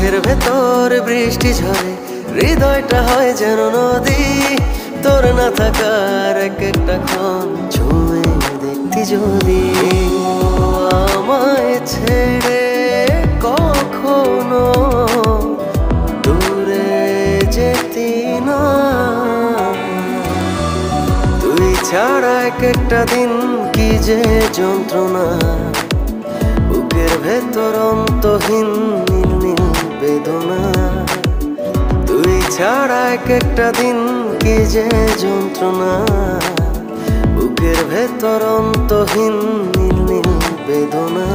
বুকের ভেতর বৃষ্টি ঝরে, হৃদয়টা হয় যেন নদী। তোর না থাকার এক একটা ক্ষণ ছুঁয়ে দেখতি যদি। আমায় ছেড়ে কখনো দূরে যেতি না, তুই ছাড়া এক একটা দিন কি যে যন্ত্রণা। বুকের ভেতর অন্তহীন নীল নীল বেদনা, তুই ছাড়া এক একটা দিন কি যে যন্ত্রণা। বুকের ভেতর অন্তহীন নীল নীল বেদনা।